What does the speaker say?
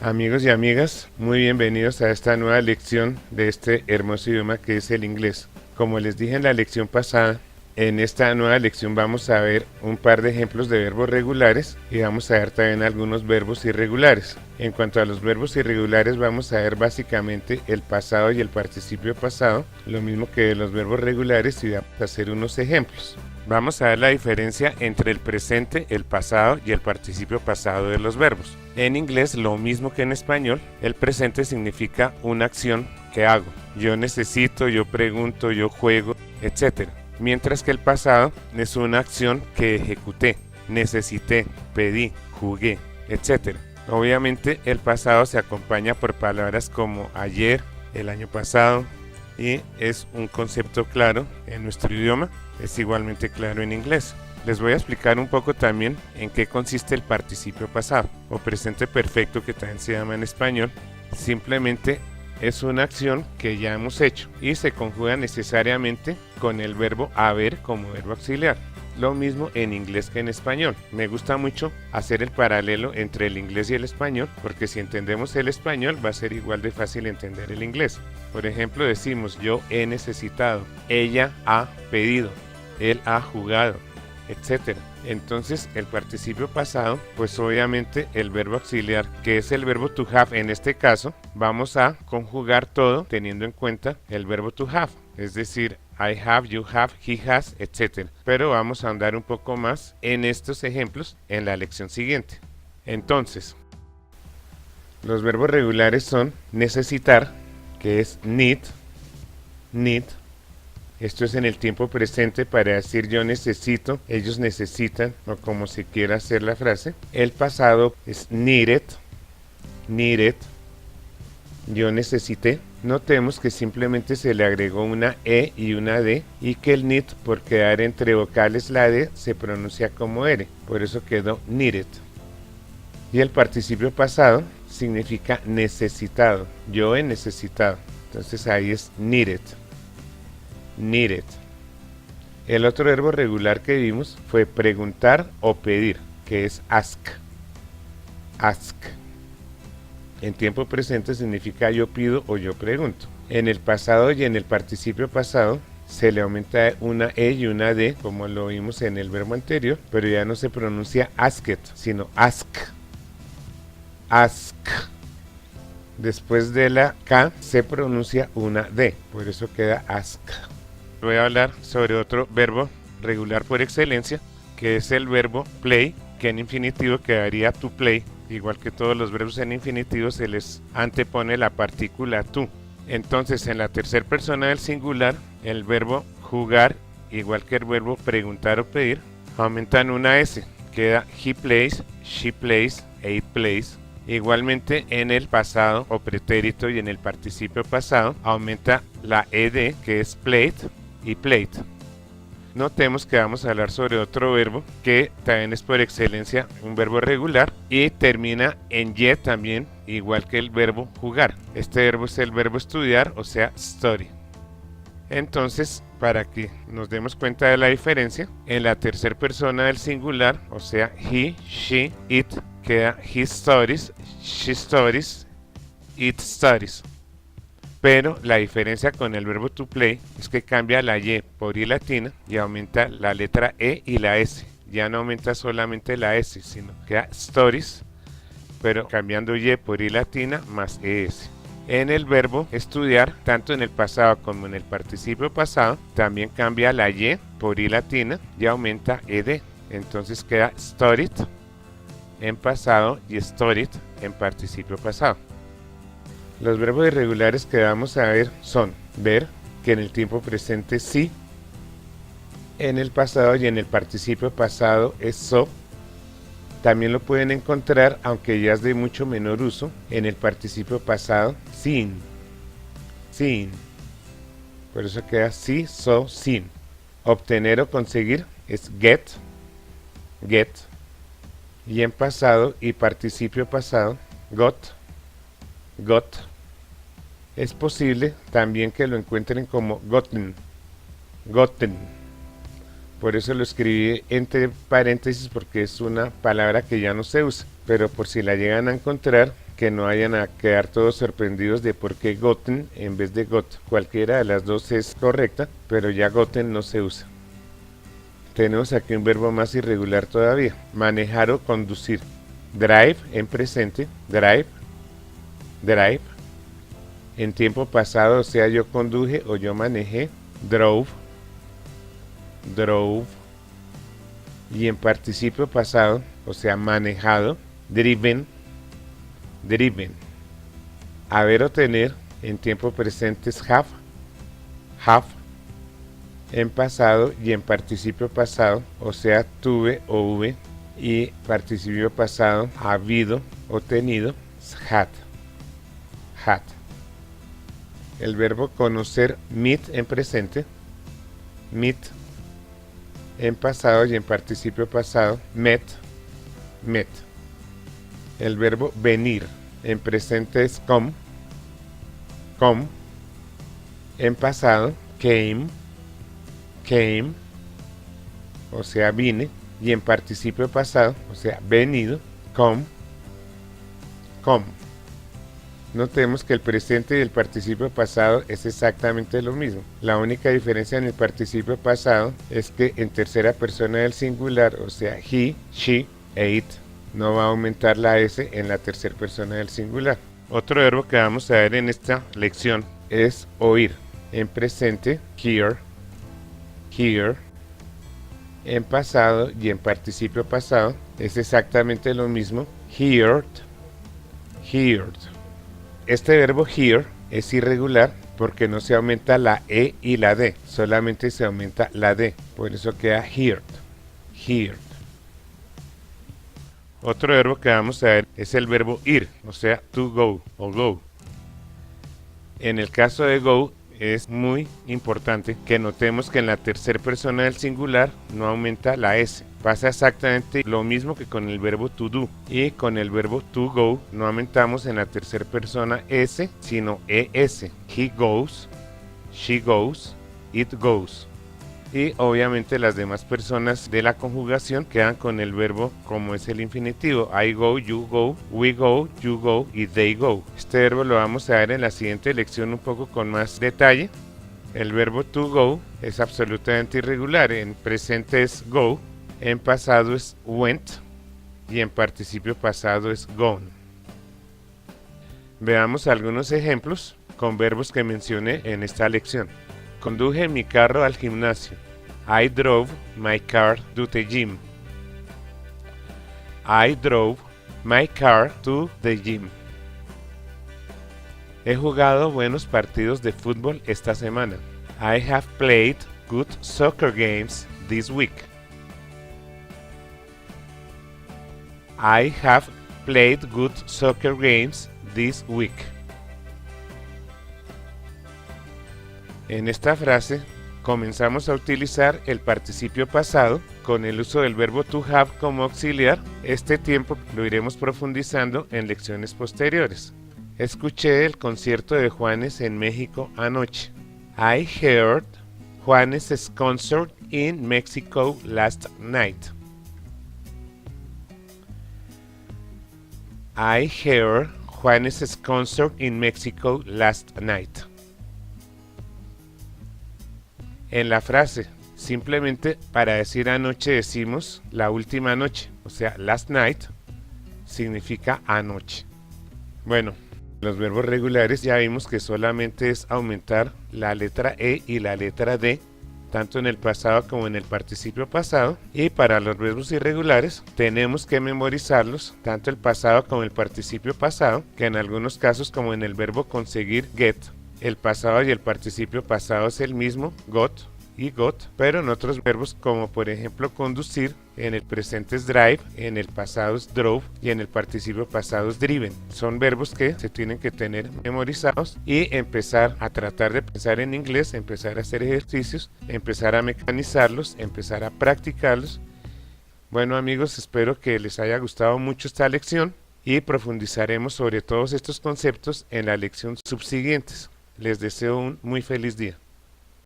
Amigos y amigas, muy bienvenidos a esta nueva lección de este hermoso idioma que es el inglés. Como les dije en la lección pasada, en esta nueva lección vamos a ver un par de ejemplos de verbos regulares y vamos a ver también algunos verbos irregulares. En cuanto a los verbos irregulares vamos a ver básicamente el pasado y el participio pasado, lo mismo que de los verbos regulares, y vamos a hacer unos ejemplos. Vamos a ver la diferencia entre el presente, el pasado y el participio pasado de los verbos. En inglés, lo mismo que en español, el presente significa una acción que hago. Yo necesito, yo pregunto, yo juego, etc. Mientras que el pasado es una acción que ejecuté, necesité, pedí, jugué, etc. Obviamente el pasado se acompaña por palabras como ayer, el año pasado, y es un concepto claro en nuestro idioma, es igualmente claro en inglés. Les voy a explicar un poco también en qué consiste el participio pasado o presente perfecto, que también se llama en español. Simplemente es una acción que ya hemos hecho y se conjuga necesariamente con el verbo haber como verbo auxiliar. Lo mismo en inglés que en español. Me gusta mucho hacer el paralelo entre el inglés y el español, porque si entendemos el español va a ser igual de fácil entender el inglés. Por ejemplo, decimos yo he necesitado, ella ha pedido, él ha jugado, etc. Entonces el participio pasado, pues obviamente el verbo auxiliar, que es el verbo to have en este caso, vamos a conjugar todo teniendo en cuenta el verbo to have, es decir, I have, you have, he has, etc. Pero vamos a andar un poco más en estos ejemplos en la lección siguiente. Entonces, los verbos regulares son necesitar, que es need. Esto es en el tiempo presente para decir yo necesito, ellos necesitan, o como se quiera hacer la frase. El pasado es needed, yo necesité. Notemos que simplemente se le agregó una E y una D, y que el need, por quedar entre vocales la D, se pronuncia como R, por eso quedó needed. Y el participio pasado significa necesitado, yo he necesitado, entonces ahí es needed. El otro verbo regular que vimos fue preguntar o pedir, que es ask. En tiempo presente significa yo pido o yo pregunto. En el pasado y en el participio pasado se le aumenta una E y una D, como lo vimos en el verbo anterior, pero ya no se pronuncia asked, sino ask. Después de la K se pronuncia una D, por eso queda ask. Voy a hablar sobre otro verbo regular por excelencia, que es el verbo play, que en infinitivo quedaría to play. Igual que todos los verbos en infinitivo, se les antepone la partícula to. Entonces, en la tercera persona del singular, el verbo jugar, igual que el verbo preguntar o pedir, aumentan una S. Queda he plays, she plays, it plays. Igualmente en el pasado o pretérito y en el participio pasado, aumenta la ED, que es played y played. Notemos que vamos a hablar sobre otro verbo que también es por excelencia un verbo regular y termina en ye también, igual que el verbo jugar. Este verbo es el verbo estudiar, o sea, study. Entonces, para que nos demos cuenta de la diferencia, en la tercera persona del singular, o sea, he, she, it, queda he studies, she studies, it studies. Pero la diferencia con el verbo to play es que cambia la Y por I latina y aumenta la letra E y la S. Ya no aumenta solamente la S, sino queda stories, pero cambiando Y por I latina más ES. En el verbo estudiar, tanto en el pasado como en el participio pasado, también cambia la Y por I latina y aumenta ED. Entonces queda studied en pasado y studied en participio pasado. Los verbos irregulares que vamos a ver son ver, que en el tiempo presente sí, en el pasado y en el participio pasado es so. También lo pueden encontrar, aunque ya es de mucho menor uso, en el participio pasado sin. Por eso queda sí, so, sin. Obtener o conseguir es get. Y en pasado y participio pasado, got. Es posible también que lo encuentren como gotten. Por eso lo escribí entre paréntesis, porque es una palabra que ya no se usa. Pero por si la llegan a encontrar, que no vayan a quedar todos sorprendidos de por qué gotten en vez de got. Cualquiera de las dos es correcta, pero ya gotten no se usa. Tenemos aquí un verbo más irregular todavía, manejar o conducir. Drive en presente, drive, drive. En tiempo pasado, o sea, yo conduje o yo manejé, drove, drove. Y en participio pasado, o sea, manejado, driven, driven. Haber o tener en tiempo presente es have, have. En pasado y en participio pasado, o sea, tuve o hube. Y participio pasado, habido o tenido, es had, had. El verbo conocer, meet en presente, meet. En pasado y en participio pasado, met, met. El verbo venir en presente es come, come. En pasado, came, came, o sea, vine. Y en participio pasado, o sea, venido, come, come. Notemos que el presente y el participio pasado es exactamente lo mismo. La única diferencia en el participio pasado es que en tercera persona del singular, o sea, he, she e it, no va a aumentar la s en la tercera persona del singular. Otro verbo que vamos a ver en esta lección es oír. En presente, hear, hear. En pasado y en participio pasado es exactamente lo mismo, heard, heard. Este verbo hear es irregular porque no se aumenta la e y la d, solamente se aumenta la d, por eso queda heard, heard. Otro verbo que vamos a ver es el verbo ir, o sea, to go o go. En el caso de go, es muy importante que notemos que en la tercera persona del singular no aumenta la s. Pasa exactamente lo mismo que con el verbo to do. Y con el verbo to go no aumentamos en la tercera persona s, sino es. He goes, she goes, it goes. Y obviamente las demás personas de la conjugación quedan con el verbo como es el infinitivo. I go, you go, we go, you go y they go. Este verbo lo vamos a ver en la siguiente lección un poco con más detalle. El verbo to go es absolutamente irregular. En presente es go, en pasado es went y en participio pasado es gone. Veamos algunos ejemplos con verbos que mencioné en esta lección. Conduje mi carro al gimnasio. I drove my car to the gym. I drove my car to the gym. He jugado buenos partidos de fútbol esta semana. I have played good soccer games this week. I have played good soccer games this week. En esta frase comenzamos a utilizar el participio pasado con el uso del verbo to have como auxiliar. Este tiempo lo iremos profundizando en lecciones posteriores. Escuché el concierto de Juanes en México anoche. I heard Juanes' concert in Mexico last night. I heard Juanes' concert in Mexico last night. En la frase, simplemente para decir anoche decimos la última noche, o sea, last night significa anoche. Bueno, los verbos regulares ya vimos que solamente es aumentar la letra E y la letra D, tanto en el pasado como en el participio pasado. Y para los verbos irregulares tenemos que memorizarlos, tanto el pasado como el participio pasado, que en algunos casos, como en el verbo conseguir, get, el pasado y el participio pasado es el mismo, got y got, pero en otros verbos como por ejemplo conducir, en el presente es drive, en el pasado es drove y en el participio pasado es driven. Son verbos que se tienen que tener memorizados y empezar a tratar de pensar en inglés, empezar a hacer ejercicios, empezar a mecanizarlos, empezar a practicarlos. Bueno amigos, espero que les haya gustado mucho esta lección y profundizaremos sobre todos estos conceptos en la lección subsiguientes. Les deseo un muy feliz día.